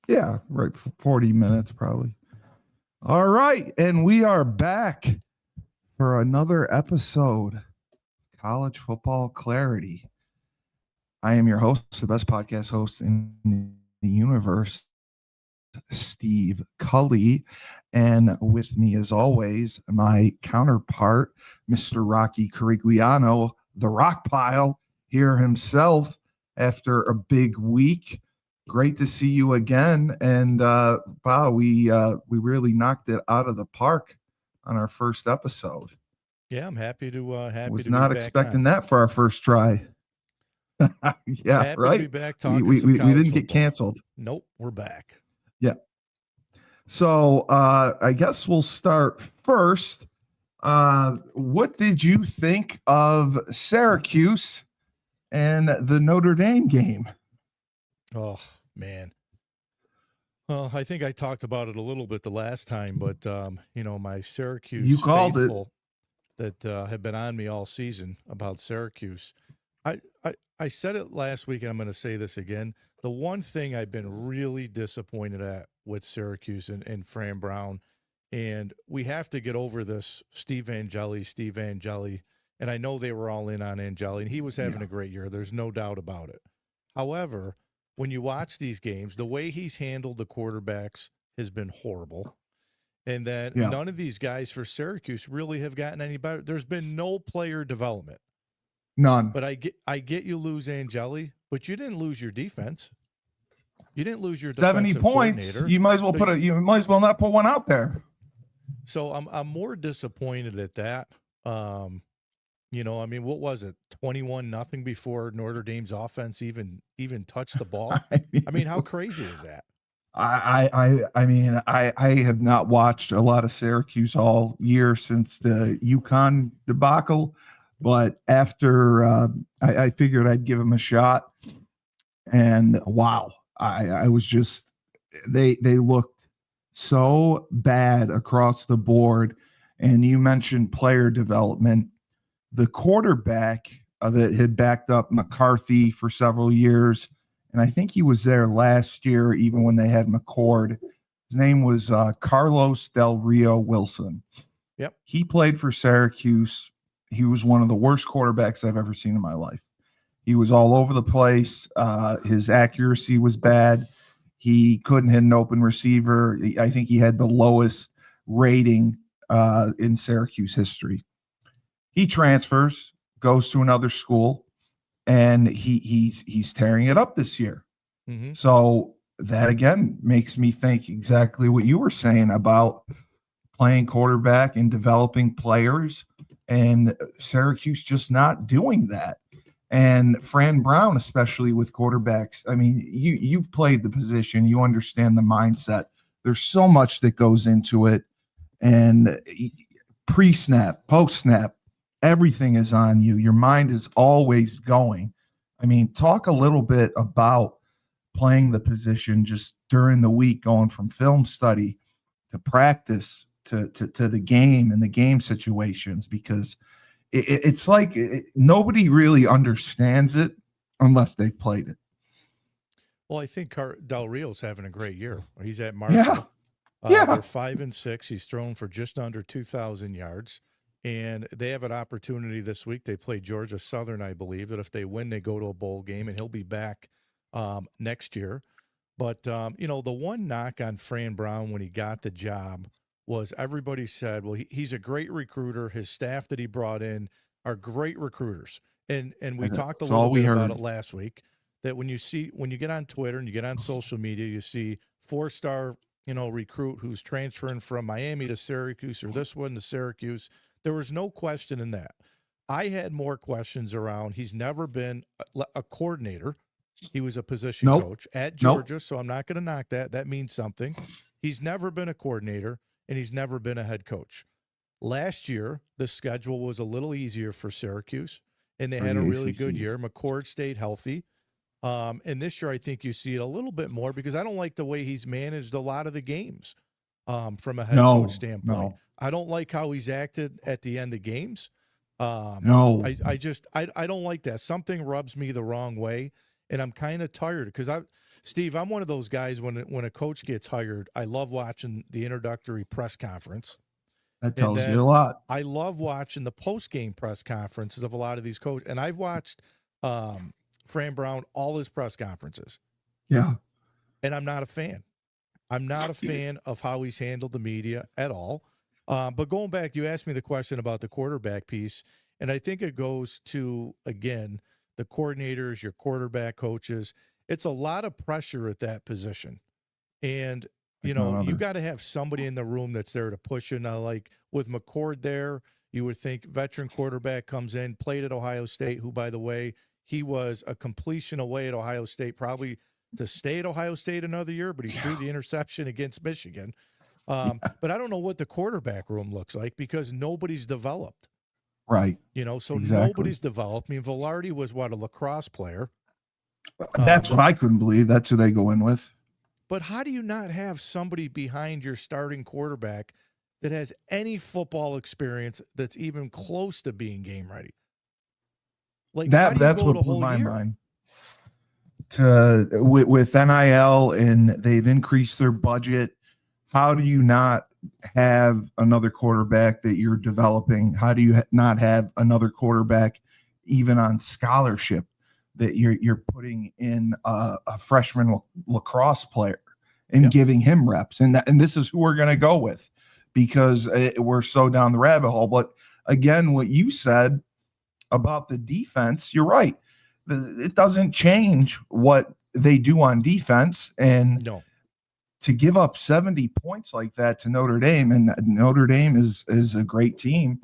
Yeah, right. 40 minutes probably. All right. And we are back for another episode College Football Clarity. I am your host, the best podcast host in the universe, Steve Cully. And with me, as always, my counterpart, Mr. Rocky Carigliano, the Rock Pile, here himself after a big week. Great to see you again. And wow, we really knocked it out of the park on our first episode. Yeah, I'm happy Was to be not back expecting on. that for our first try. Yeah, Happy to be right. back We, talking we some we we college didn't get football. canceled. Nope, we're back. Yeah. So I guess we'll start first. What did you think of Syracuse and the Notre Dame game? Oh man. Well, I think I talked about it a little bit the last time, but my You Syracuse called it. faithful that have been on me all season about Syracuse. I said it last week, and I'm going to say this again. The one thing I've been really disappointed at with Syracuse and Fran Brown, and we have to get over this Steve Angeli, and I know they were all in on Angeli, and he was having Yeah. a great year. There's no doubt about it. However, when you watch these games, the way he's handled the quarterbacks has been horrible. And then Yeah. none of these guys for Syracuse really have gotten any better. There's been no player development. None. But I get you lose Angeli, but you didn't lose your defense. You didn't lose your 70 defensive points. coordinator. You might as well So you, you might as well not put one out there. so I'm more disappointed at that. I mean, what was it? 21-0 before Notre Dame's offense even touched the ball. I mean, I mean, how crazy is that? I have not watched a lot of Syracuse all year since the UConn debacle, but after I figured I'd give him a shot, and wow, I was just they looked so bad across the board. And you mentioned player development. The quarterback that had backed up McCarthy for several years, and I think he was there last year, even when they had McCord. His name was Carlos Del Rio Wilson. Yep. He played for Syracuse. He was one of the worst quarterbacks I've ever seen in my life. He was all over the place. His accuracy was bad. He couldn't hit an open receiver. I think he had the lowest rating in Syracuse history. He transfers, goes to another school, and he's tearing it up this year. Mm-hmm. So that again makes me think exactly what you were saying about playing quarterback and developing players, and Syracuse just not doing that. And Fran Brown, especially with quarterbacks, I mean, you've played the position, you understand the mindset. There's so much that goes into it, and pre-snap, post-snap, everything is on you. Your mind is always going. I mean, talk a little bit about playing the position just during the week, going from film study to practice to the game and the game situations, because it's like nobody really understands it unless they've played it. Well, I think Del Rio's having a great year. He's at Yeah. Marshall. Yeah. They're 5-6. He's thrown for just under 2,000 yards, and they have an opportunity this week. They play Georgia Southern, I believe. That if they win, they go to a bowl game, and he'll be back next year. But the one knock on Fran Brown when he got the job was everybody said, "Well, he's a great recruiter. His staff that he brought in are great recruiters." And we talked a That's little all we bit about it heard. last week. That when you get on Twitter and you get on social media, you see 4-star recruit who's transferring from Miami to Syracuse or this one to Syracuse. There was no question in that. I had more questions around. He's never been a coordinator. He was a position Nope. coach at Nope. Georgia, so I'm not going to knock that. That means something. He's never been a coordinator, and he's never been a head coach. Last year, the schedule was a little easier for Syracuse, and they For had a the really good ACC. year. McCord stayed healthy. And this year, I think you see it a little bit more because I don't like the way he's managed a lot of the games from a head coach No, standpoint. no, I don't like how he's acted at the end of games. no. I don't like that. Something rubs me the wrong way, and I'm kind of tired because Steve, I'm one of those guys when a coach gets hired, I love watching the introductory press conference. That And tells you a then lot. I love watching the post-game press conferences of a lot of these coaches. And I've watched Fran Brown, all his press conferences. Yeah. And I'm not a fan. I'm not a fan of how he's handled the media at all. But going back, you asked me the question about the quarterback piece. And I think it goes to, again, the coordinators, your quarterback coaches. It's a lot of pressure at that position. And, Like no you other. got to have somebody in the room that's there to push you. Now, like with McCord there, you would think veteran quarterback comes in, played at Ohio State, who, by the way, he was a completion away at Ohio State, probably to stay at Ohio State another year, but he threw the interception against Michigan. But I don't know what the quarterback room looks like because nobody's developed. Right. So Exactly. nobody's developed. I mean, Velarde was a lacrosse player. That's what I couldn't believe. That's who they go in with. But how do you not have somebody behind your starting quarterback that has any football experience that's even close to being game ready? Like, how do you That's go what the blew whole my year? mind. With NIL, and they've increased their budget. How do you not have another quarterback that you're developing? How do you not have another quarterback even on scholarship that you're putting in a freshman lacrosse player and giving him reps? And this is who we're going to go with because we're so down the rabbit hole. But again, what you said about the defense, you're right. It doesn't change what they do on defense. And No. to give up 70 points like that to Notre Dame, and Notre Dame is a great team.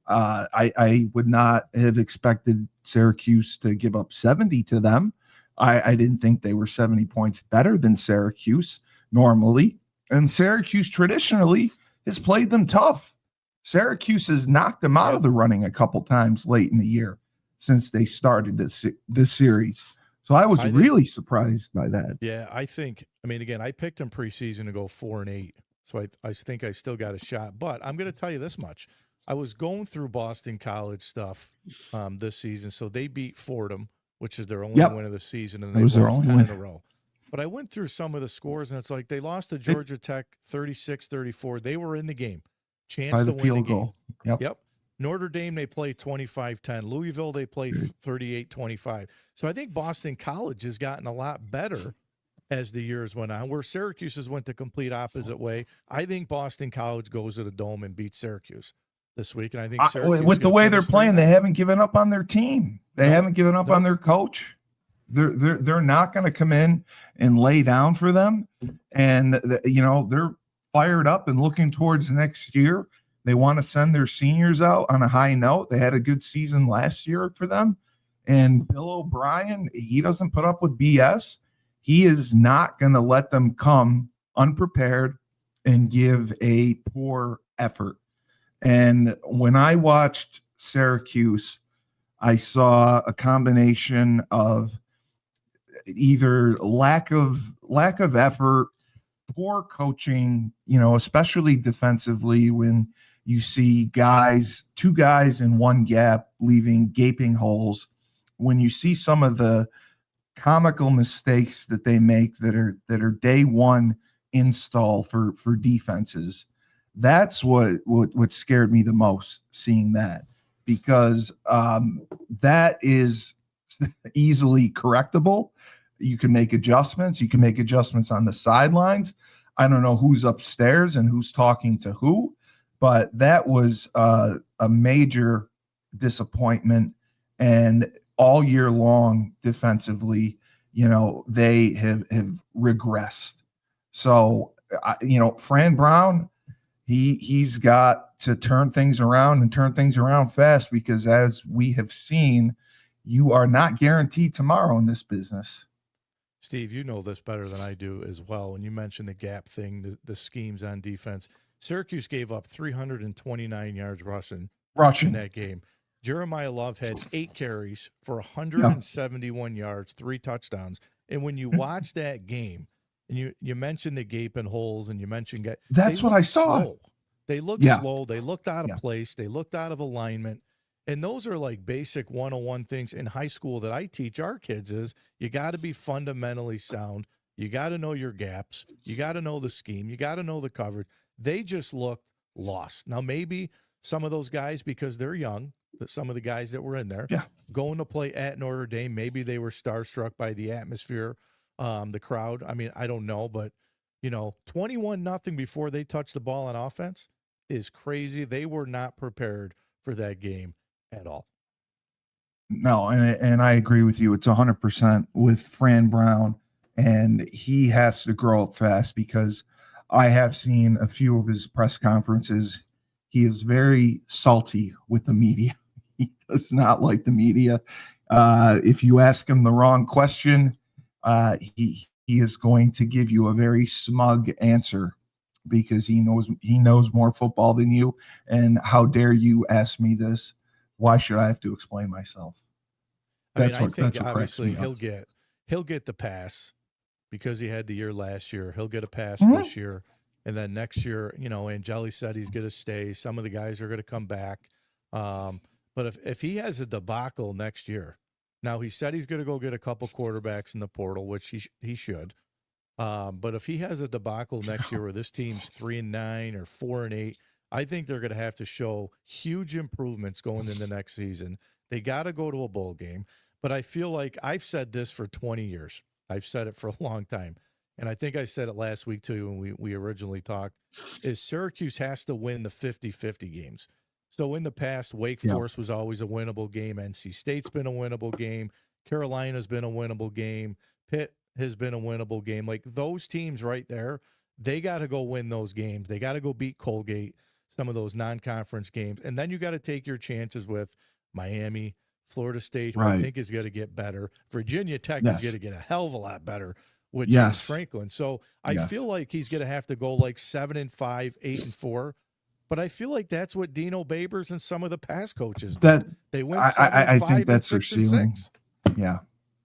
I would not have expected Syracuse to give up 70 to them. I didn't think they were 70 points better than Syracuse normally. And Syracuse traditionally has played them tough. Syracuse has knocked them out of the running a couple times late in the year since they started this series. So I was really surprised by that. Yeah, I mean, again, I picked them preseason to go 4-8. So I think I still got a shot. But I'm going to tell you this much. I was going through Boston College stuff this season. So they beat Fordham, which is their only win of the season, and they lost 10 in a row. But I went through some of the scores, and it's like they lost to Georgia Tech 36-34. They were in the game. Chance by the to win field the game. goal. Yep. Notre Dame, they play 25-10. Louisville, they play 38-25. So I think Boston College has gotten a lot better as the years went on, where Syracuse has went the complete opposite way. I think Boston College goes to the Dome and beats Syracuse this week, and I think Syracuse with the way they're playing, they haven't given up on their team. They haven't given up on their coach. They're not going to come in and lay down for them, and they're fired up and looking towards next year. They want to send their seniors out on a high note. They had a good season last year for them, and Bill O'Brien, he doesn't put up with BS. He is not going to let them come unprepared and give a poor effort. And when I watched Syracuse, I saw a combination of either lack of effort, poor coaching, especially defensively when you see two guys in one gap leaving gaping holes. When you see some of the comical mistakes that they make that are day one install for defenses, that's what scared me the most, seeing that, because that is easily correctable. You can make adjustments. You can make adjustments on the sidelines. I don't know who's upstairs and who's talking to who, but that was a major disappointment. And all year long defensively, they have regressed. So, Fran Brown, he's got to turn things around and turn things around fast, because as we have seen, you are not guaranteed tomorrow in this business. Steve, you know this better than I do as well. And you mentioned the gap thing, the schemes on defense. Syracuse gave up 329 yards rushing in that game. Jeremiah Love had 8 carries for 171 yards, 3 touchdowns. And when you watch that game, and you mentioned the gaping holes, and you mentioned that's what I saw. Slow. They looked slow. They looked out of place. They looked out of alignment. And those are like basic 101 things in high school that I teach our kids is you got to be fundamentally sound. You got to know your gaps. You got to know the scheme. You got to know the coverage. They just looked lost. Now, maybe some of those guys, because they're young, some of the guys that were in there, Yeah. going to play at Notre Dame, maybe they were starstruck by the atmosphere, the crowd. I mean, I don't know, but 21-0 before they touched the ball on offense is crazy. They were not prepared for that game at all. No, and I agree with you. It's 100% with Fran Brown, and he has to grow up fast because I have seen a few of his press conferences. He is very salty with the media. He does not like the media. If you ask him the wrong question, he is going to give you a very smug answer because he knows more football than you. And how dare you ask me this? Why should I have to explain myself? I mean, I think That's what cracks obviously me up. he'll get the pass because he had the year last year. He'll get a pass Mhm. this year. And then next year, Angeli said he's going to stay. Some of the guys are going to come back. But if he has a debacle next year, now he said he's going to go get a couple quarterbacks in the portal, which he should. But if he has a debacle next year where this team's 3-9 or 4-8, I think they're going to have to show huge improvements going into next season. They got to go to a bowl game. But I feel like I've said this for 20 years. I've said it for a long time. And I think I said it last week too when we originally talked, is Syracuse has to win the 50-50 games. So in the past, Wake Yeah. Forest was always a winnable game. NC State's been a winnable game. Carolina's been a winnable game. Pitt has been a winnable game. Like those teams right there, they got to go win those games. They got to go beat Colgate, some of those non-conference games. And then you got to take your chances with Miami, Florida State, who I Right. think is going to get better. Virginia Tech is Yes. going to get a hell of a lot better with Yes. James Franklin. So I Yes. feel like he's going to have to go like 7-5, 8-4. But I feel like that's what Dino Babers and some of the past coaches do. They went 7-5 I think that's their and 6-6. ceiling.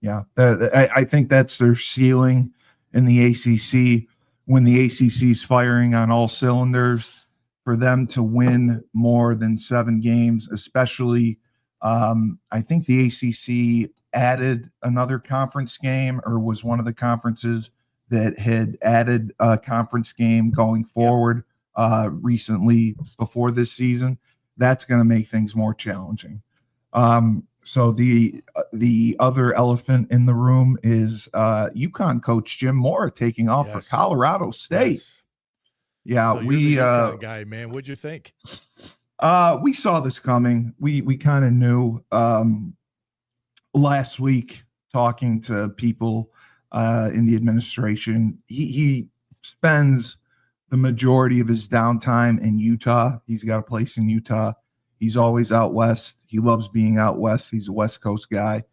Yeah. I think that's their ceiling in the ACC. When the ACC is firing on all cylinders, for them to win more than 7 games, especially, I think the ACC added another conference game, or was one of the conferences that had added a conference game going forward recently before this season. That's going to make things more challenging. So the other elephant in the room is UConn coach Jim Mora taking off for Colorado State. Yes. Yeah, so you're the UConn guy, man. What'd you think? We saw this coming. We kind of knew last week talking to people in the administration. He spends the majority of his downtime in Utah. He's got a place in Utah. He's always out west. He loves being out west. He's a West Coast guy.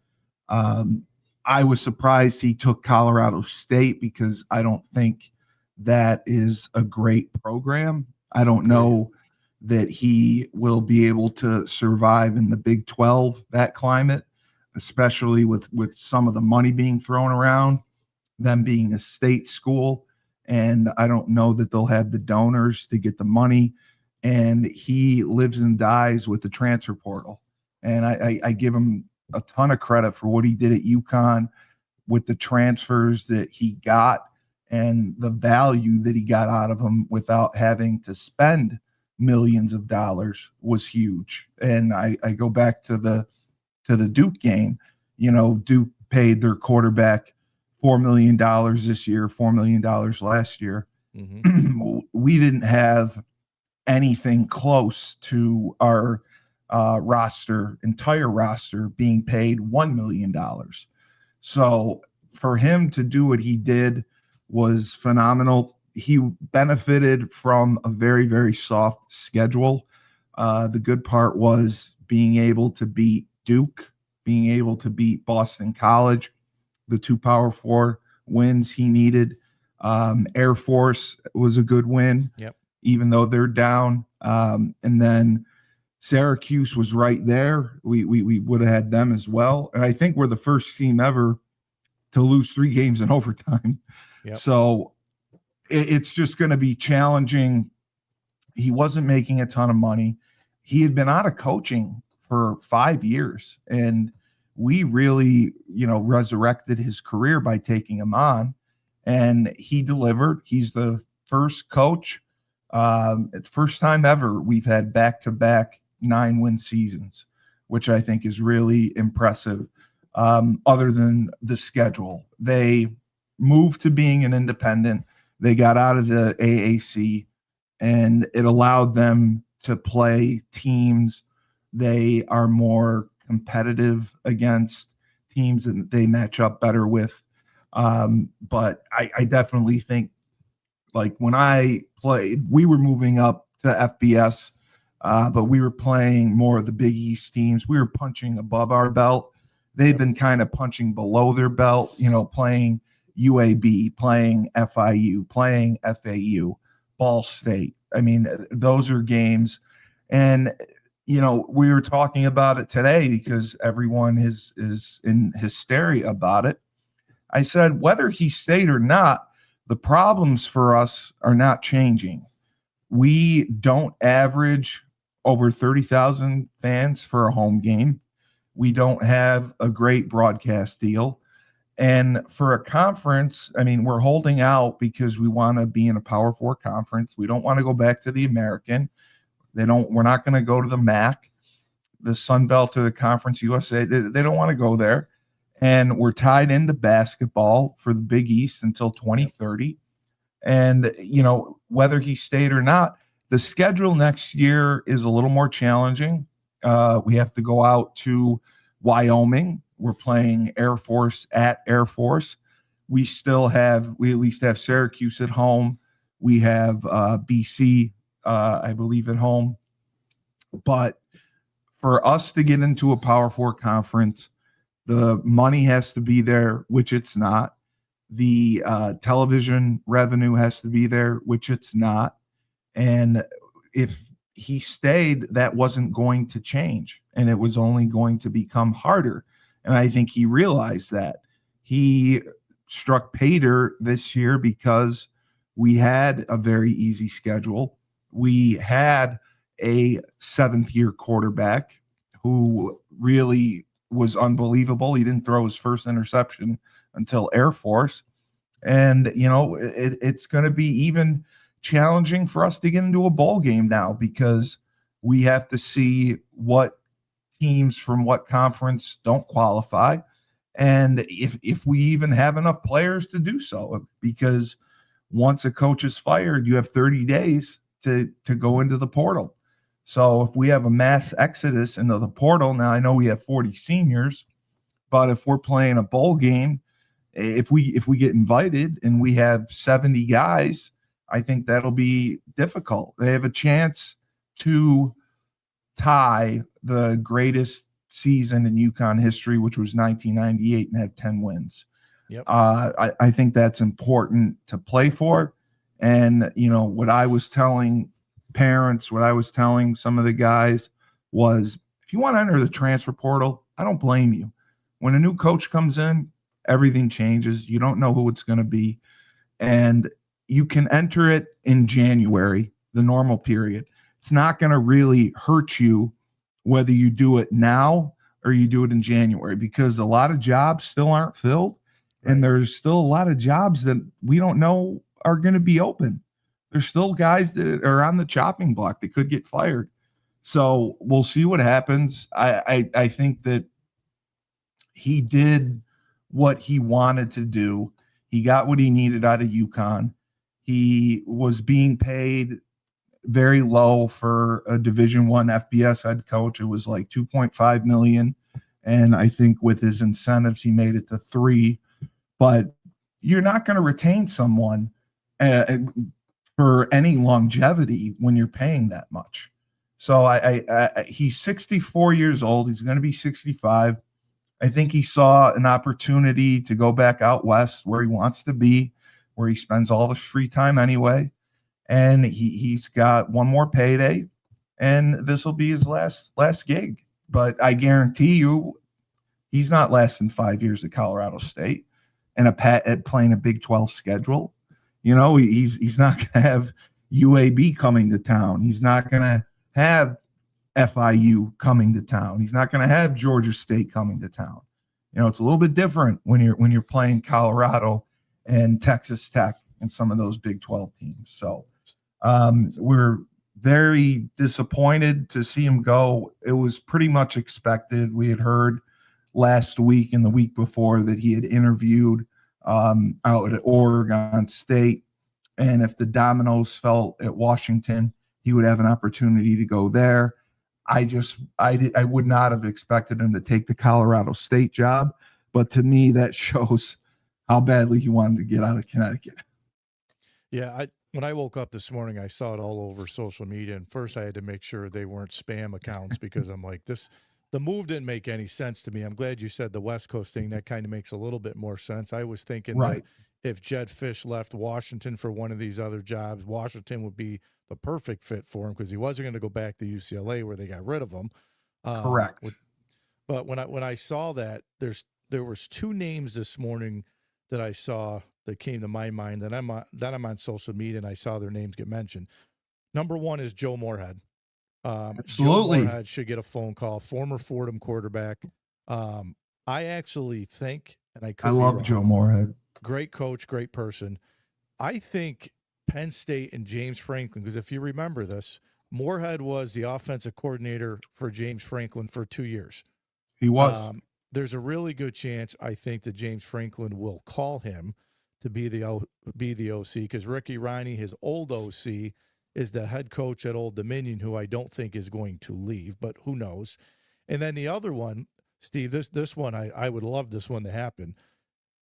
I was surprised he took Colorado State because I don't think that is a great program. I don't know that he will be able to survive in the Big 12, that climate, especially with some of the money being thrown around, them being a state school. And I don't know that they'll have the donors to get the money. And he lives and dies with the transfer portal. And I give him a ton of credit for what he did at UConn with the transfers that he got and the value that he got out of them without having to spend millions of dollars was huge. And I go back to the Duke game. Duke paid their quarterback $4 million this year, $4 million last year. Mm-hmm. We didn't have anything close to our entire roster being paid $1 million. So for him to do what he did was phenomenal. He benefited from a very, very soft schedule. The good part was being able to beat Duke, being able to beat Boston College, the 2 Power 4 wins he needed. Air Force was a good win. Yep. Even though they're down. And then Syracuse was right there. We would have had them as well. And I think we're the first team ever to lose 3 games in overtime. Yep. So it's just going to be challenging. He wasn't making a ton of money. He had been out of coaching for 5 years. And we really, resurrected his career by taking him on. and he delivered. He's the first coach. It's first time ever we've had back-to-back 9-win seasons, which I think is really impressive. Other than the schedule, they moved to being an independent. They got out of the AAC, and it allowed them to play teams they are more competitive against, teams that they match up better with. But I definitely think, like, when I played, we were moving up to FBS, but we were playing more of the Big East teams. We were punching above our belt. They've been kind of punching below their belt, playing UAB, playing FIU, playing FAU, Ball State. I mean, those are games. And, we were talking about it today because everyone is in hysteria about it. I said, whether he stayed or not, the problems for us are not changing. We don't average over 30,000 fans for a home game. We don't have a great broadcast deal. And for a conference, I mean, we're holding out because we want to be in a Power Four conference. We don't want to go back to the American. We're not going to go to the MAC, the Sun Belt, or the Conference USA. They don't want to go there. And we're tied into basketball for the Big East until 2030. And, whether he stayed or not, the schedule next year is a little more challenging. We have to go out to Wyoming. We're playing Air Force at Air Force. We at least have Syracuse at home. We have BC, I believe, at home. But for us to get into a Power Four conference, the money has to be there, which it's not. The television revenue has to be there, which it's not. And if he stayed, that wasn't going to change, and it was only going to become harder. And I think he realized that. He struck pay dirt this year because we had a very easy schedule. We had a seventh-year quarterback who really was unbelievable. He didn't throw his first interception until Air Force. And, it's going to be even challenging for us to get into a bowl game now because we have to see what teams from what conference don't qualify, and if we even have enough players to do so, because once a coach is fired, you have 30 days to go into the portal. So if we have a mass exodus into the portal, now I know we have 40 seniors, but if we're playing a bowl game, if we get invited and we have 70 guys, I think that'll be difficult. They have a chance to tie the greatest season in UConn history, which was 1998, and have 10 wins. Yep. I think that's important to play for. And, what I was telling parents, what I was telling some of the guys was, if you want to enter the transfer portal, I don't blame you. When a new coach comes in, everything changes. You don't know who it's going to be. And you can enter it in January, the normal period. It's not going to really hurt you whether you do it now or you do it in January, because a lot of jobs still aren't filled. Right. And there's still a lot of jobs that we don't know are going to be open. There's still guys that are on the chopping block that could get fired. So we'll see what happens. I think that he did what he wanted to do. He got what he needed out of UConn. He was being paid very low for a Division I FBS head coach. It was like $2.5 million. And I think with his incentives, he made it to $3 million. But you're not going to retain someone for any longevity when you're paying that much. So he's 64 years old. He's going to be 65. I think he saw an opportunity to go back out west where he wants to be, where he spends all the free time anyway. And he's got one more payday, and this will be his last gig. But I guarantee you, he's not lasting 5 years at Colorado State and playing a Big 12 schedule. He's not going to have UAB coming to town. He's not going to have FIU coming to town. He's not going to have Georgia State coming to town. It's a little bit different when you're playing Colorado and Texas Tech and some of those Big 12 teams. So we're very disappointed to see him go. It was pretty much expected. We had heard last week and the week before that he had interviewed out at Oregon State. And if the dominoes fell at Washington, he would have an opportunity to go there. I would not have expected him to take the Colorado State job, but to me that shows how badly he wanted to get out of Connecticut. Yeah, when I woke up this morning, I saw it all over social media, and first I had to make sure they weren't spam accounts because I'm like, the move didn't make any sense to me. I'm glad you said the West Coast thing. That kind of makes a little bit more sense. I was thinking that if Jed Fish left Washington for one of these other jobs, Washington would be the perfect fit for him because he wasn't going to go back to UCLA where they got rid of him. Correct. But when I saw that, there was two names this morning that I saw that came to my mind that I'm on social media and I saw their names get mentioned. Number one is Joe Moorhead. Absolutely. Joe Moorhead should get a phone call. Former Fordham quarterback. I actually think, and I love Joe Moorhead. Great coach, great person. I think Penn State and James Franklin, because if you remember this, Moorhead was the offensive coordinator for James Franklin for 2 years. He was. There's a really good chance, I think, that James Franklin will call him to be the OC because Ricky Riney, his old OC, is the head coach at Old Dominion, who I don't think is going to leave, but who knows? And then the other one, Steve, this one, I would love this one to happen,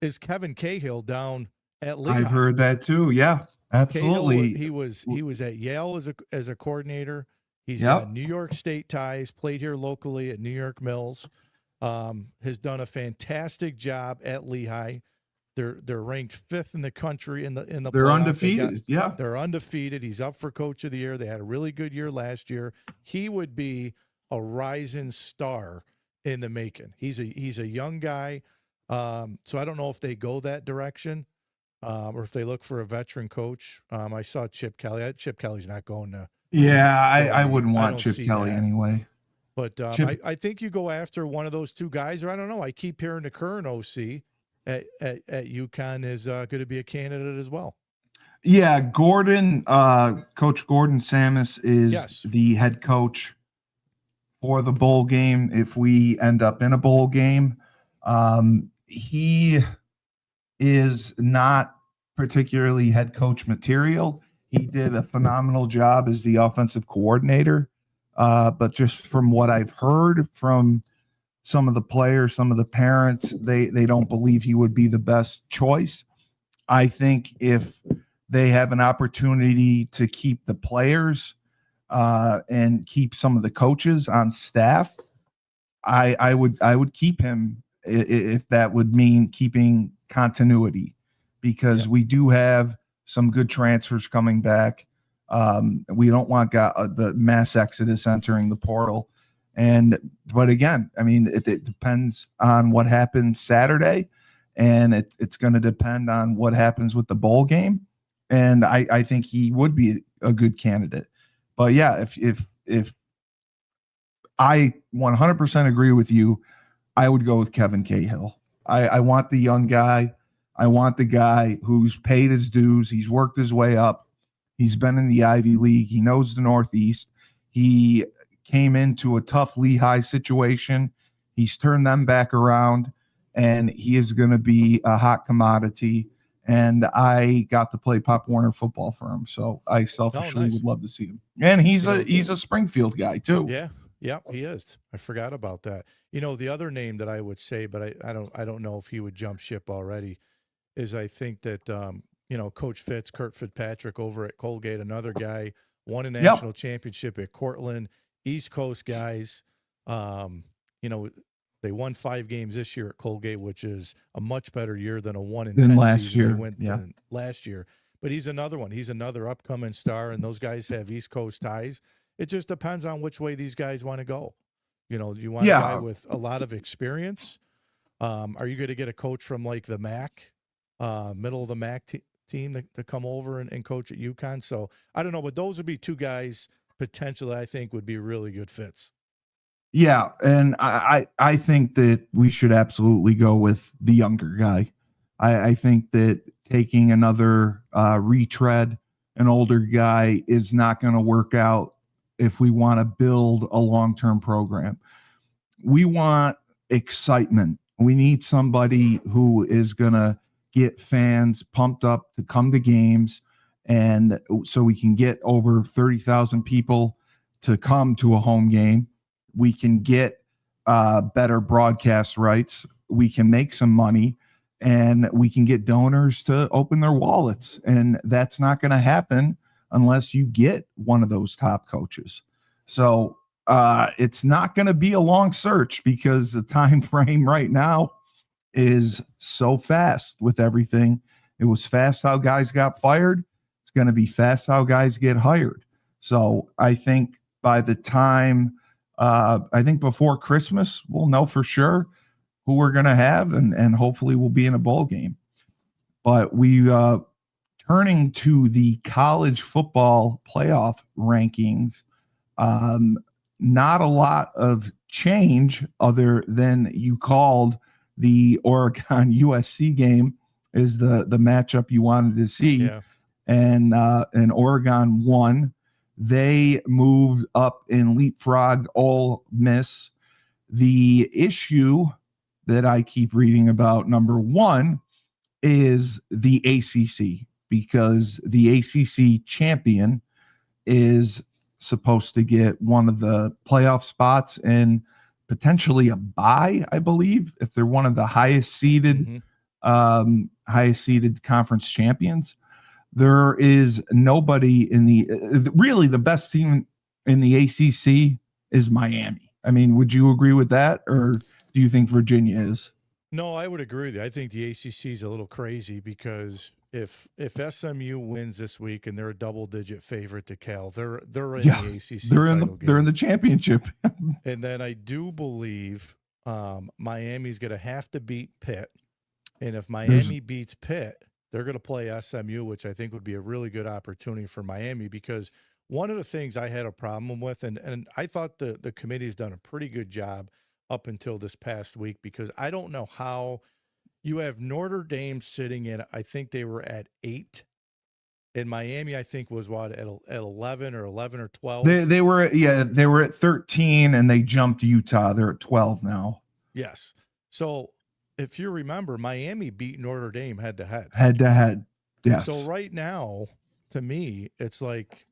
is Kevin Cahill down at Lehigh. I've heard that too. Yeah, absolutely. Cahill, he was at Yale as a coordinator. He's got New York State ties, played here locally at New York Mills. Has done a fantastic job at Lehigh. They're ranked 5th in the country in the They're playoff. undefeated. They're undefeated. He's up for Coach of the Year. They had a really good year last year. He would be a rising star in the making. He's a young guy. So I don't know if they go that direction or if they look for a veteran coach. I saw Chip Kelly. Chip Kelly's not going to. Yeah, I wouldn't want Chip Kelly that. anyway. But I think you go after one of those two guys, or I don't know. I keep hearing the current OC at UConn is going to be a candidate as well. Yeah, Coach Gordon Samus is the head coach for the bowl game. If we end up in a bowl game, he is not particularly head coach material. He did a phenomenal job as the offensive coordinator. But just from what I've heard from some of the players, some of the parents, they don't believe he would be the best choice. I think if they have an opportunity to keep the players and keep some of the coaches on staff, I would keep him if that would mean keeping continuity, because we do have some good transfers coming back. We don't want the mass exodus entering the portal. But again, I mean, it depends on what happens Saturday, and it's going to depend on what happens with the bowl game. And I think he would be a good candidate. But yeah, if I 100% agree with you, I would go with Kevin Cahill. I want the young guy. I want the guy who's paid his dues. He's worked his way up. He's been in the Ivy League. He knows the Northeast. He came into a tough Lehigh situation. He's turned them back around, and he is going to be a hot commodity. And I got to play Pop Warner football for him, so I selfishly would love to see him. And he's a Springfield guy too. Yeah, he is. I forgot about that. The other name that I would say, but I don't know if he would jump ship already, is I think that Coach Kurt Fitzpatrick over at Colgate, another guy, won a national championship at Cortland, East Coast guys. They won 5 games this year at Colgate, which is a much better year than a 1-10 last year. Last year. But he's another one. He's another upcoming star, and those guys have East Coast ties. It just depends on which way these guys want to go. You want a guy with a lot of experience? Are you going to get a coach from like the MAC, middle of the MAC team to come over and coach at UConn? So I don't know, but those would be two guys potentially I think would be really good fits. Yeah, and I think that we should absolutely go with the younger guy. I think that taking another retread, an older guy, is not going to work out if we want to build a long-term program. We want excitement. We need somebody who is going to get fans pumped up to come to games, and so we can get over 30,000 people to come to a home game. We can get better broadcast rights. We can make some money, and we can get donors to open their wallets. And that's not going to happen unless you get one of those top coaches. So it's not going to be a long search, because the time frame right now is so fast with everything. It was fast how guys got fired. It's going to be fast how guys get hired. So I think by the time, I think before Christmas, we'll know for sure who we're going to have, and hopefully we'll be in a bowl game. But we turning to the college football playoff rankings, not a lot of change other than you called the Oregon USC game is the matchup you wanted to see. Yeah. And Oregon won. They moved up and leapfrogged Ole Miss. The issue that I keep reading about, number one, is the ACC, because the ACC champion is supposed to get one of the playoff spots and potentially a bye, I believe, if they're one of the highest seeded conference champions. There is nobody in really the best team in the ACC is Miami. I mean, would you agree with that, or do you think Virginia is? No, I would agree with you. I think the ACC is a little crazy, because if SMU wins this week and they're a double-digit favorite to Cal, they're in the ACC title game. They're in the championship. And then I do believe Miami's going to have to beat Pitt, and if Miami beats Pitt, they're going to play SMU, which I think would be a really good opportunity for Miami, because one of the things I had a problem with, and I thought the committee has done a pretty good job up until this past week, because I don't know how you have Notre Dame sitting in, I think they were at 8, and Miami, I think, was at 11 or 12. They were at 13, and they jumped Utah. They're at 12 now. Yes. So if you remember, Miami beat Notre Dame head to head. Head to head. Yes. So right now, to me, it's like,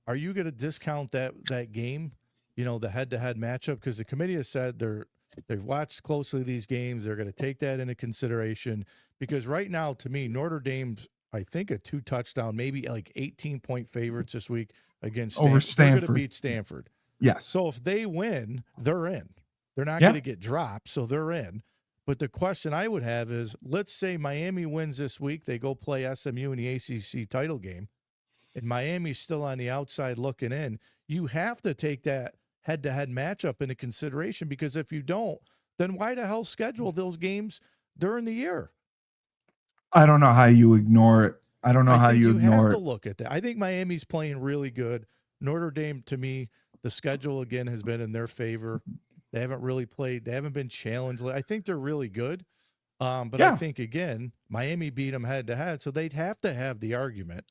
are you going to discount that game? The head-to-head matchup, because the committee has said they've watched closely these games. They're going to take that into consideration, because right now, to me, Notre Dame's, I think, a 2-touchdown, maybe like 18-point favorites this week against over Stanford. Stanford. They're going to beat Stanford. Yes. So if they win, they're in. They're not going to get dropped, so they're in. But the question I would have is, let's say Miami wins this week. They go play SMU in the ACC title game, and Miami's still on the outside looking in. You have to take that head-to-head matchup into consideration, because if you don't, then why the hell schedule those games during the year? I don't know how you ignore it. I don't know how you ignore it. You have to look at that. I think Miami's playing really good. Notre Dame, to me, the schedule again has been in their favor. They haven't really played. They haven't been challenged. I think they're really good. But I think, again, Miami beat them head-to-head, so they'd have to have the argument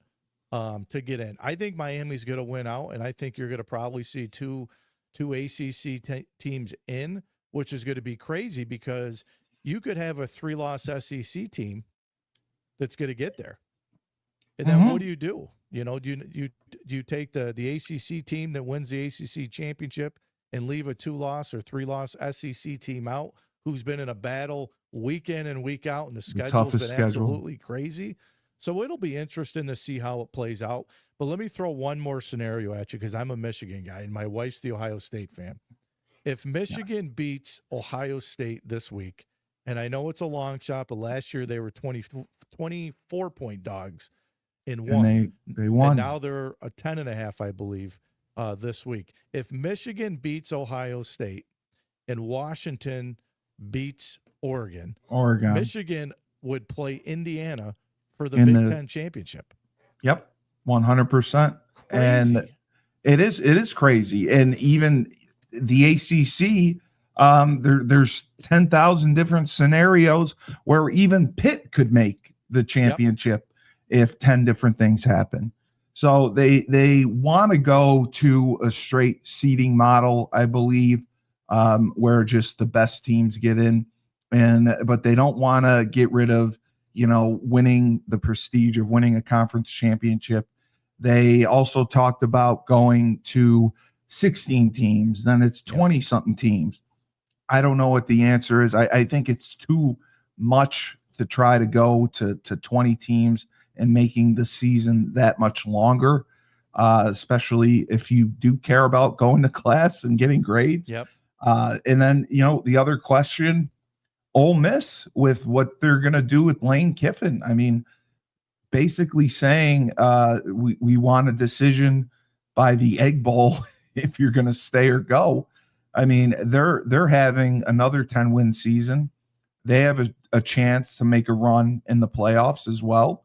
to get in. I think Miami's going to win out, and I think you're going to probably see two ACC teams in, which is going to be crazy, because you could have a 3-loss SEC team that's going to get there. And then what do you do? Do you take the ACC team that wins the ACC championship and leave a 2-loss or 3-loss SEC team out, who's been in a battle week in and week out, and the schedule's been absolutely crazy? So it'll be interesting to see how it plays out. But let me throw one more scenario at you, because I'm a Michigan guy and my wife's the Ohio State fan. If Michigan beats Ohio State this week, and I know it's a long shot, but last year they were 24-point dogs in one. And they won. And now they're a 10.5, I believe, this week. If Michigan beats Ohio State and Washington beats Oregon, Michigan would play Indiana for the Big Ten championship. Yep, 100%. And it is crazy. And even the ACC, there's 10,000 different scenarios where even Pitt could make the championship if 10 different things happen. So they want to go to a straight seeding model, I believe, where just the best teams get in, but they don't want to get rid of winning the prestige of winning a conference championship. They also talked about going to 16 teams, then it's 20 something teams. I don't know what the answer is. I think it's too much to try to go to 20 teams and making the season that much longer, especially if you do care about going to class and getting grades. Yep. And then, the other question, Ole Miss with what they're going to do with Lane Kiffin. I mean, basically saying we want a decision by the Egg Bowl if you're going to stay or go. I mean, they're having another 10-win season. They have a chance to make a run in the playoffs as well.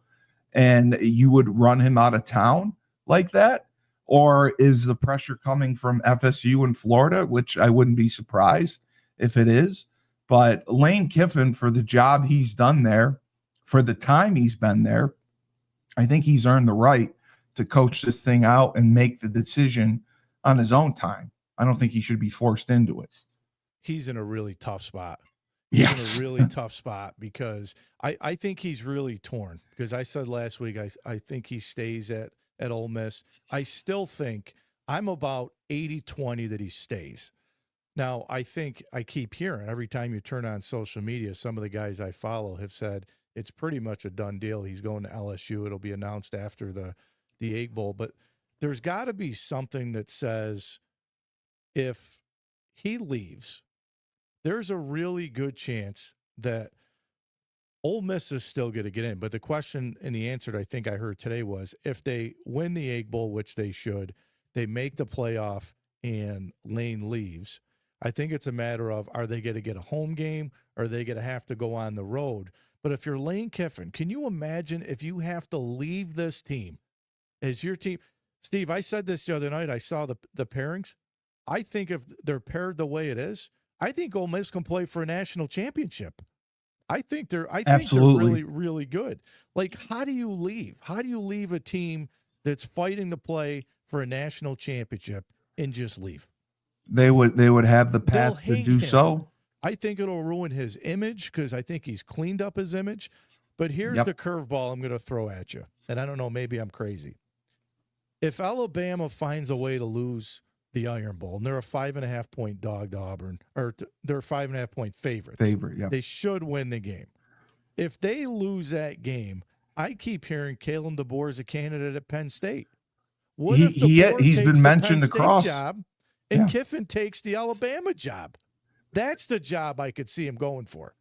And you would run him out of town like that? Or is the pressure coming from FSU and Florida, which I wouldn't be surprised if it is. But Lane Kiffin, for the job he's done there, for the time he's been there, I think he's earned the right to coach this thing out and make the decision on his own time. I don't think he should be forced into it. He's in a really tough spot. Yes. In a really tough spot because I think he's really torn. Because I said last week, I think he stays at Ole Miss. I still think I'm about 80-20 that he stays. Now, I think I keep hearing every time you turn on social media, some of the guys I follow have said it's pretty much a done deal. He's going to LSU. It'll be announced after the Egg Bowl. But there's got to be something that says if he leaves, there's a really good chance that Ole Miss is still going to get in. But the question and the answer that I think I heard today was if they win the Egg Bowl, which they should, they make the playoff and Lane leaves. I think it's a matter of, are they going to get a home game? Or are they going to have to go on the road? But if you're Lane Kiffin, can you imagine if you have to leave this team as your team? Steve, I said this the other night. I saw the pairings. I think if they're paired the way it is, I think Ole Miss can play for a national championship. I think they're really, really good. Like, how do you leave? How do you leave a team that's fighting to play for a national championship and just leave? They would have the path to do so. I think it'll ruin his image because I think he's cleaned up his image. But here's the curveball I'm going to throw at you. And I don't know, maybe I'm crazy. If Alabama finds a way to lose the Iron Bowl, and they're a 5.5-point dog to Auburn, or they're 5.5-point favorites. They should win the game. If they lose that game, I keep hearing Kalen DeBoer is a candidate at Penn State. What if he's been mentioned across job and Kiffin takes the Alabama job? That's the job I could see him going for.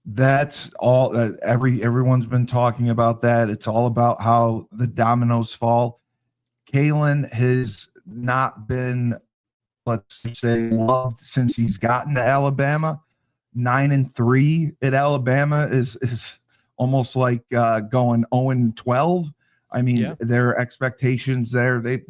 That's all. Everyone's been talking about that. It's all about how the dominoes fall. Kalen has not been, let's say, loved since he's gotten to Alabama. 9-3 at Alabama is almost like going 0-12. I mean, their expectations there, they've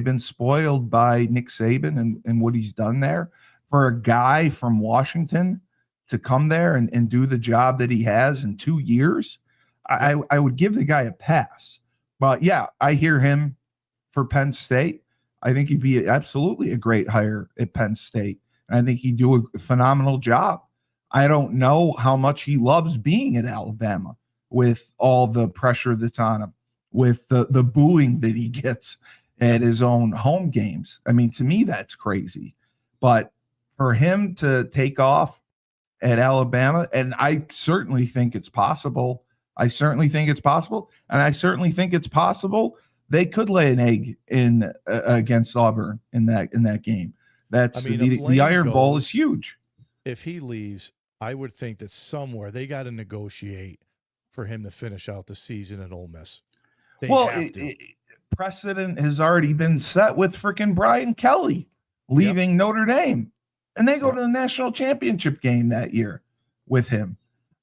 been spoiled by Nick Saban and what he's done there. For a guy from Washington to come there and do the job that he has in 2 years, I would give the guy a pass. But yeah, I hear him for Penn State. I think he'd be absolutely a great hire at Penn State. I think he'd do a phenomenal job. I don't know how much he loves being at Alabama with all the pressure that's on him, with the booing that he gets at his own home games. I mean, to me, that's crazy. But for him to take off at Alabama, and I certainly think it's possible. And I certainly think it's possible they could lay an egg in against Auburn in that game. That's the Iron Bowl is huge. If he leaves, I would think that somewhere they got to negotiate for him to finish out the season at Ole Miss. Precedent has already been set with freaking Brian Kelly leaving Notre Dame, and they go to the national championship game that year with him,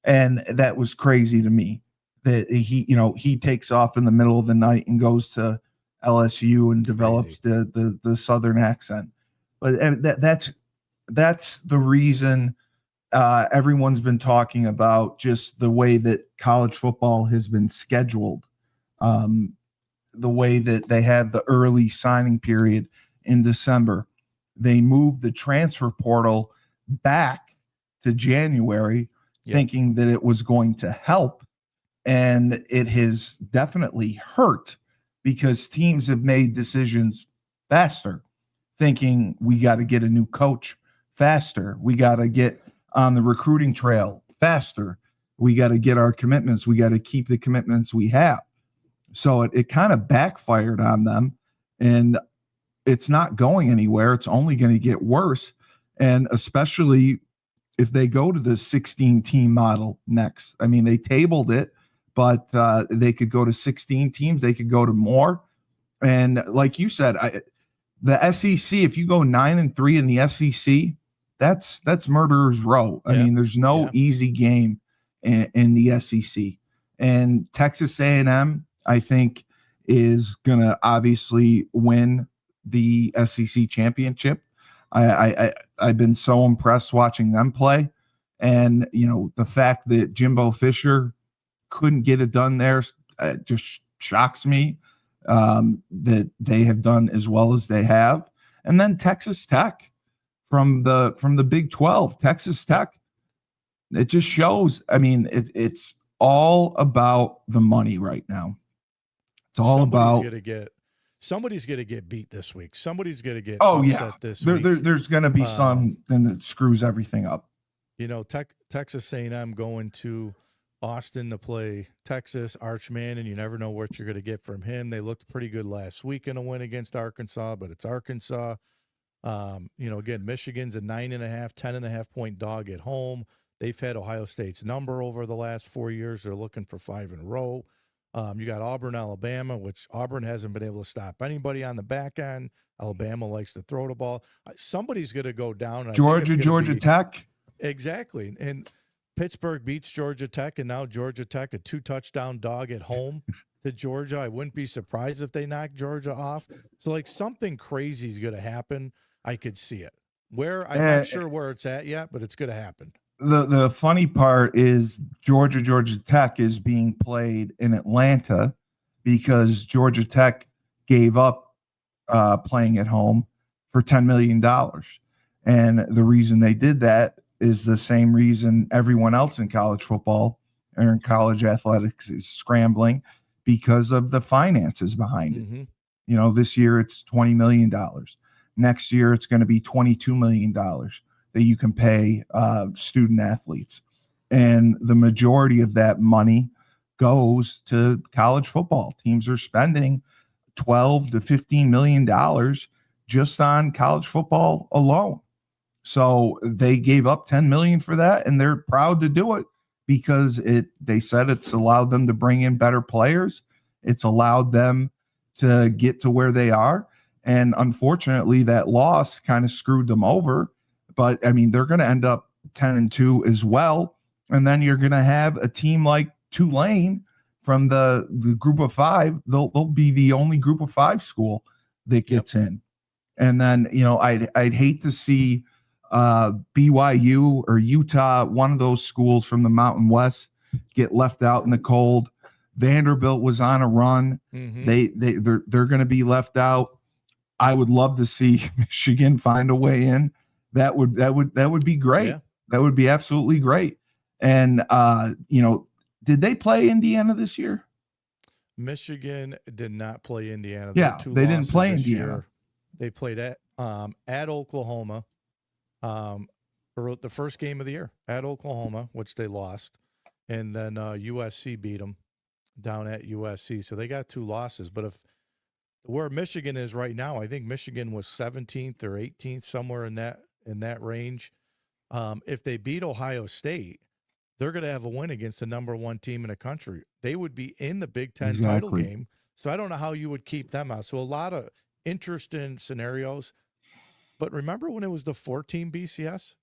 and that was crazy to me. That he takes off in the middle of the night and goes to LSU and develops the Southern accent. But that's the reason everyone's been talking about just the way that college football has been scheduled, the way that they have the early signing period in December. They moved the transfer portal back to January, thinking that it was going to help. And it has definitely hurt because teams have made decisions faster, thinking we got to get a new coach faster. We got to get on the recruiting trail faster. We got to get our commitments. We got to keep the commitments we have. So it kind of backfired on them, and it's not going anywhere. It's only going to get worse. And especially if they go to the 16-team model next. I mean, they tabled it, but they could go to 16 teams. They could go to more. And like you said, the SEC, if you go 9-3 in the SEC, that's murderer's row. I mean, there's no easy game in the SEC. And Texas A&M, I think, is going to obviously win the SEC championship. I've been so impressed watching them play. And, the fact that Jimbo Fisher couldn't get it done there just shocks me, that they have done as well as they have. And then Texas Tech from the Big 12, Texas Tech, it just shows. I mean, it's all about the money right now. It's all somebody's going to get beat this week. Somebody's going to get upset this week. There's going to be something that screws everything up. Texas A&M going to Austin to play Texas, Archman, and you never know what you're going to get from him. They looked pretty good last week in a win against Arkansas, but it's Arkansas. Again, Michigan's a 9.5, 10.5 point dog at home. They've had Ohio State's number over the last 4 years. They're looking for 5 in a row. You got Auburn, Alabama, which Auburn hasn't been able to stop anybody on the back end. Alabama likes to throw the ball. Somebody's going to go down. Georgia Tech. Exactly. And Pittsburgh beats Georgia Tech, and now Georgia Tech, a 2-touchdown dog at home to Georgia. I wouldn't be surprised if they knock Georgia off. So, something crazy is going to happen. I could see it. I'm not sure where it's at yet, but it's going to happen. The funny part is Georgia Tech is being played in Atlanta because Georgia Tech gave up playing at home for $10 million. And the reason they did that is the same reason everyone else in college football or in college athletics is scrambling, because of the finances behind it. Mm-hmm. This year it's $20 million. Next year it's going to be $22 million that you can pay student athletes. And the majority of that money goes to college football. Teams are spending $12 to $15 million just on college football alone. So they gave up $10 million for that, and they're proud to do it because they said it's allowed them to bring in better players. It's allowed them to get to where they are. And unfortunately, that loss kind of screwed them over. But I mean, they're going to end up 10-2 as well. And then you're going to have a team like Tulane from the group of 5. They'll be the only group of 5 school that gets in. And then, I'd hate to see BYU or Utah, one of those schools from the Mountain West, get left out in the cold. Vanderbilt was on a run. Mm-hmm. They're going to be left out. I would love to see Michigan find a way in. That would be great. Yeah. That would be absolutely great. And did they play Indiana this year? Michigan did not play Indiana. Yeah, they didn't play Indiana. Year. They played at Oklahoma. For the first game of the year at Oklahoma, which they lost, and then USC beat them down at USC. So they got 2 losses. But where Michigan is right now, I think Michigan was 17th or 18th, somewhere in that range. If they beat Ohio State, they're going to have a win against the number 1 team in the country. They would be in the Big Ten title game. So I don't know how you would keep them out. So a lot of interesting scenarios. But remember when it was the 4-team BCS?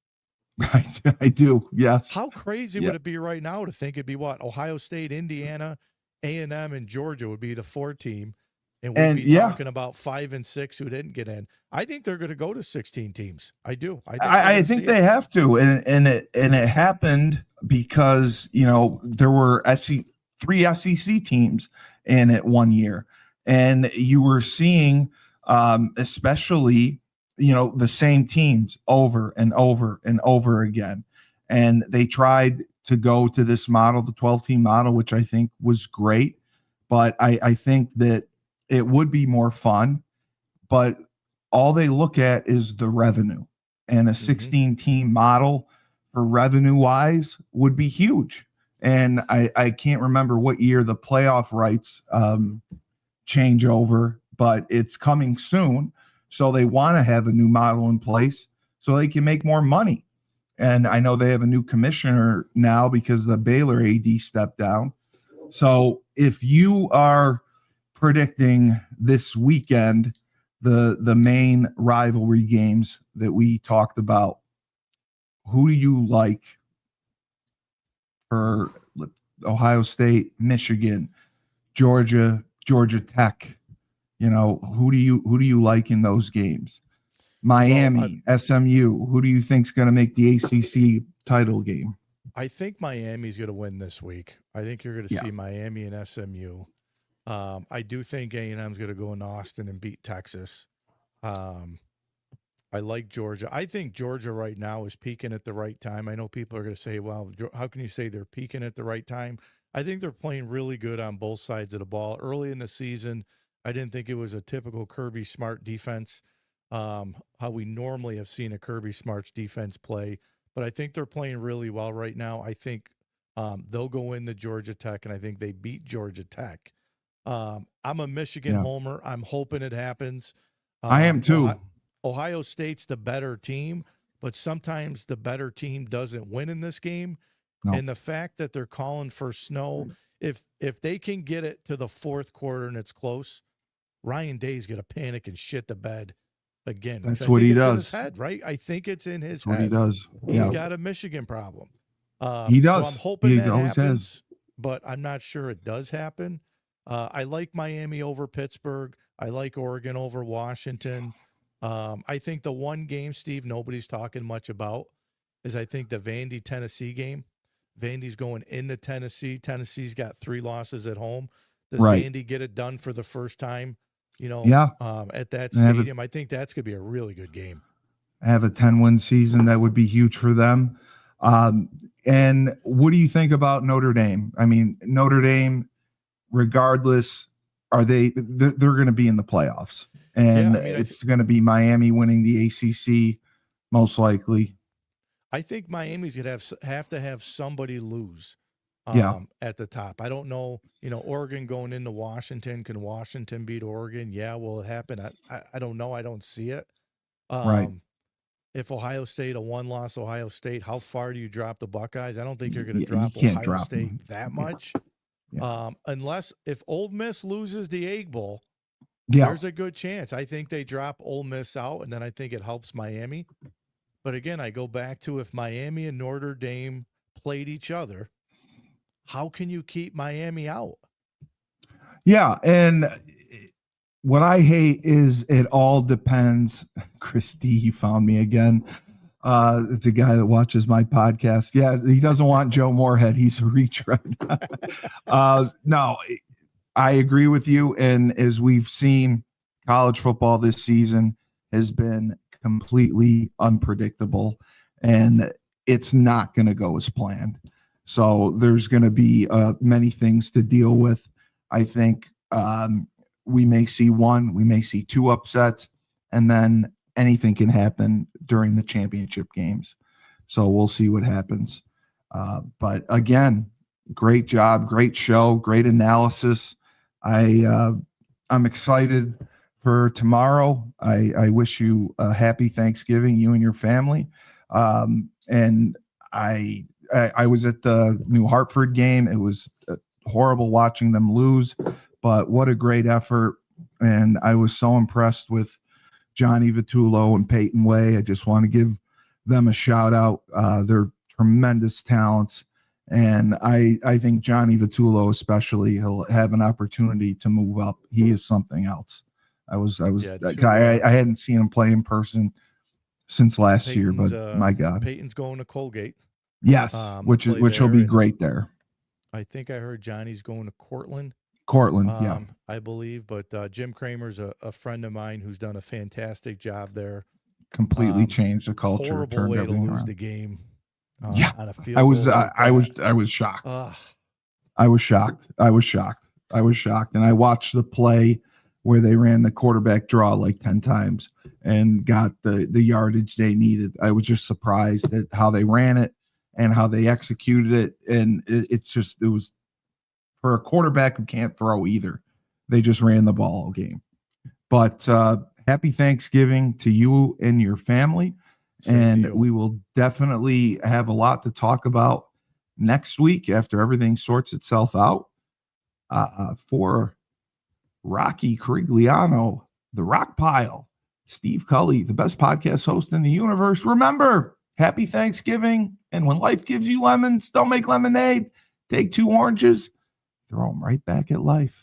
I do, yes. How crazy would it be right now to think it'd be Ohio State, Indiana, A&M, and Georgia would be the 4-team, and we'd And be yeah, talking about 5 and 6 who didn't get in. I think they're going to go to 16 teams. I do. I think we're I going to think see they it. have to, and it happened because there were 3 SEC teams in it one year, and you were seeing especially the same teams over and over and over again, and they tried to go to this model, the 12-team model, which I think was great, but I think that it would be more fun, but all they look at is the revenue, and a 16-team model for revenue wise would be huge. And I can't remember what year the playoff rights change over, but it's coming soon. So they want to have a new model in place so they can make more money. And I know they have a new commissioner now because the Baylor AD stepped down. So if you are predicting this weekend the main rivalry games that we talked about, who do you like for Ohio State, Michigan, Georgia Tech? Who do you like in those games? Miami, SMU. Who do you think's going to make the ACC title game? I think Miami's going to win this week. I think you're going to see Miami and SMU. I do think A&M's going to go in Austin and beat Texas. I like Georgia. I think Georgia right now is peaking at the right time. I know people are going to say, well, how can you say they're peaking at the right time? I think they're playing really good on both sides of the ball. Early in the season, I didn't think it was a typical Kirby Smart defense, how we normally have seen a Kirby Smart's defense play. But I think they're playing really well right now. I think they'll go into Georgia Tech, and I think they beat Georgia Tech. I'm a Michigan homer. I'm hoping it happens. I am too. Ohio State's the better team, but sometimes the better team doesn't win in this game. No. And the fact that they're calling for snow, if they can get it to the fourth quarter and it's close, Ryan Day's going to panic and shit the bed again. That's what he does. In his head, right? I think it's in his head. What he does. He's got a Michigan problem. He does. So I'm hoping that always happens, has. but I'm not sure it does happen. I like Miami over Pittsburgh. I like Oregon over Washington. I think the one game, Steve, nobody's talking much about is I think the Vandy-Tennessee game. Vandy's going into Tennessee. Tennessee's got 3 losses at home. Does Vandy get it done for the first time, at that stadium? I think that's going to be a really good game. Have a 10-win season. That would be huge for them. And what do you think about Notre Dame? I mean, Notre Dame, regardless, they're going to be in the playoffs. And it's going to be Miami winning the ACC, most likely. I think Miami's going to have to have somebody lose at the top. I don't know, Oregon going into Washington. Can Washington beat Oregon? Yeah, will it happen? I don't know. I don't see it. Right. If Ohio State, a one-loss Ohio State, how far do you drop the Buckeyes? I don't think you're going to drop Ohio State that much. Yeah. Unless if Ole Miss loses the Egg Bowl, there's a good chance. I think they drop Ole Miss out, and then I think it helps Miami. But again, I go back to if Miami and Notre Dame played each other, how can you keep Miami out? Yeah, and what I hate is it all depends. Christy, he found me again. It's a guy that watches my podcast. Yeah, he doesn't want Joe Moorhead. He's a retread. No, I agree with you. And as we've seen, college football this season has been completely unpredictable, and it's not going to go as planned. So there's going to be many things to deal with. I think we may see 2 upsets, and then anything can happen during the championship games. So we'll see what happens. But again, great job, great show, great analysis. I'm excited for tomorrow. I wish you a happy Thanksgiving, you and your family. And I was at the New Hartford game. It was horrible watching them lose, but what a great effort. And I was so impressed with Johnny Vitullo and Peyton Way. I just want to give them a shout out. They're tremendous talents, And I think Johnny Vitullo, especially, he'll have an opportunity to move up. He is something else. That guy. I hadn't seen him play in person since last year, but my God, Peyton's going to Colgate. Yes, which will be great there. I think I heard Johnny's going to Cortland. Yeah, I believe. But Jim Kramer's a friend of mine who's done a fantastic job there. Completely changed the culture. Horrible turned way to everything lose around. the game. Yeah, on a field I was goal like I was shocked. I was shocked. And I watched the play where they ran the quarterback draw like 10 times and got the yardage they needed. I was just surprised at how they ran it and how they executed it. And it was for a quarterback who can't throw either. They just ran the ball all game. But happy Thanksgiving to you and your family. And we will definitely have a lot to talk about next week after everything sorts itself out. For Rocky Carigliano, the Rock Pile, Steve Cully, the best podcast host in the universe. Remember, happy Thanksgiving. And when life gives you lemons, don't make lemonade. Take 2 oranges, throw them right back at life.